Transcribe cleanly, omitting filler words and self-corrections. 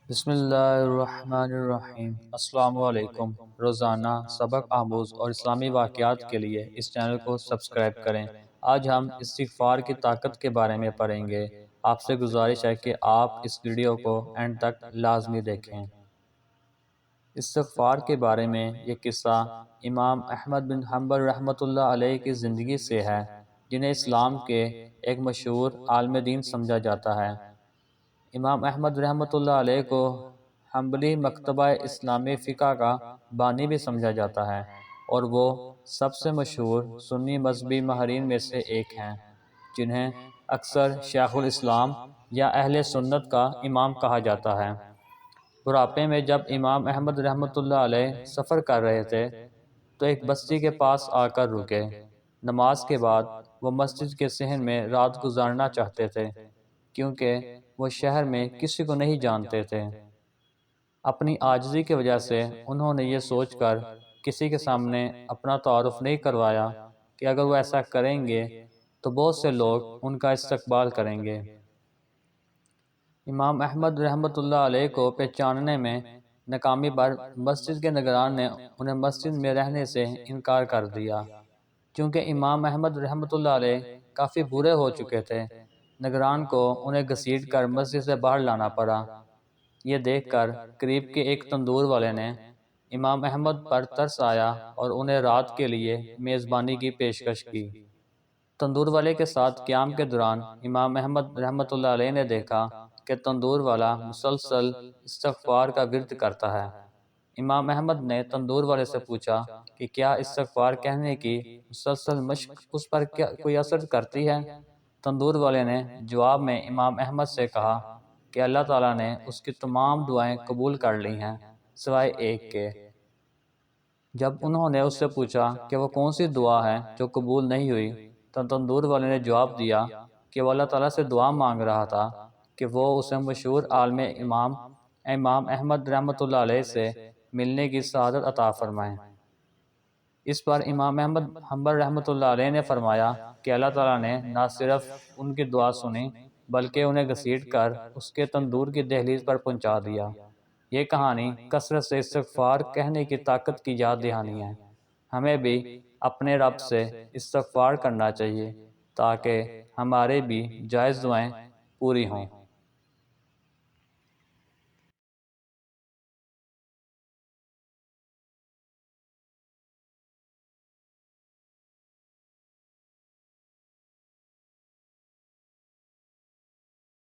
بسم اللہ الرحمن الرحیم۔ السلام علیکم۔ روزانہ سبق آموز اور اسلامی واقعات کے لیے اس چینل کو سبسکرائب کریں۔ آج ہم استغفار کی طاقت کے بارے میں پڑھیں گے۔ آپ سے گزارش ہے کہ آپ اس ویڈیو کو اینڈ تک لازمی دیکھیں۔ استغفار کے بارے میں یہ قصہ امام احمد بن حنبل رحمۃ اللہ علیہ کی زندگی سے ہے، جنہیں اسلام کے ایک مشہور عالم دین سمجھا جاتا ہے۔ امام احمد رحمۃ اللہ علیہ کو حنبلی مکتبہ اسلامی فقہ کا بانی بھی سمجھا جاتا ہے، اور وہ سب سے مشہور سنی مذہبی ماہرین میں سے ایک ہیں، جنہیں اکثر شیخ الاسلام یا اہل سنت کا امام کہا جاتا ہے۔ بڑھاپے میں جب امام احمد رحمۃ اللہ علیہ سفر کر رہے تھے تو ایک بستی کے پاس آ کر رکے۔ نماز کے بعد وہ مسجد کے صحن میں رات گزارنا چاہتے تھے، کیونکہ وہ شہر میں کسی کو نہیں جانتے تھے۔ اپنی عاجزی کی وجہ سے انہوں نے یہ سوچ کر کسی کے سامنے اپنا تعارف نہیں کروایا کہ اگر وہ ایسا کریں گے تو بہت سے لوگ ان کا استقبال کریں گے۔ امام احمد رحمۃ اللہ علیہ کو پہچاننے میں ناکامی پر مسجد کے نگران نے انہیں مسجد میں رہنے سے انکار کر دیا، چونکہ امام احمد رحمۃ اللہ علیہ کافی برے ہو چکے تھے۔ نگران کو انہیں گھسیٹ کر مسجد سے باہر لانا پڑا۔ یہ دیکھ کر قریب کے ایک تندور والے نے امام احمد پر ترس آیا اور انہیں رات کے لیے میزبانی کی پیشکش کی۔ تندور والے کے ساتھ قیام کے دوران امام احمد رحمۃ اللہ علیہ نے دیکھا کہ تندور والا مسلسل استغفار کا ورد کرتا ہے۔ امام احمد نے تندور والے سے پوچھا کہ کیا استغفار کہنے کی مسلسل مشق اس پر کوئی اثر کرتی ہے؟ تندور والے نے جواب میں امام احمد سے کہا کہ اللہ تعالیٰ نے اس کی تمام دعائیں قبول کر لی ہیں سوائے ایک کے۔ جب انہوں نے اس سے پوچھا کہ وہ کون سی دعا ہے جو قبول نہیں ہوئی، تو تندور والے نے جواب دیا کہ وہ اللہ تعالیٰ سے دعا مانگ رہا تھا کہ وہ اسے مشہور عالم امام احمد رحمۃ اللہ علیہ سے ملنے کی سعادت عطا فرمائیں۔ اس پر امام احمد حنبل رحمۃ اللہ علیہ نے فرمایا کہ اللہ تعالیٰ نے نہ صرف ان کی دعا سنی بلکہ انہیں گھسیٹ کر اس کے تندور کی دہلیز پر پہنچا دیا۔ یہ کہانی کثرت سے استغفار کہنے کی طاقت کی یاد دہانی ہے۔ ہمیں بھی اپنے رب سے استغفار کرنا چاہیے تاکہ ہمارے بھی جائز دعائیں پوری ہوں۔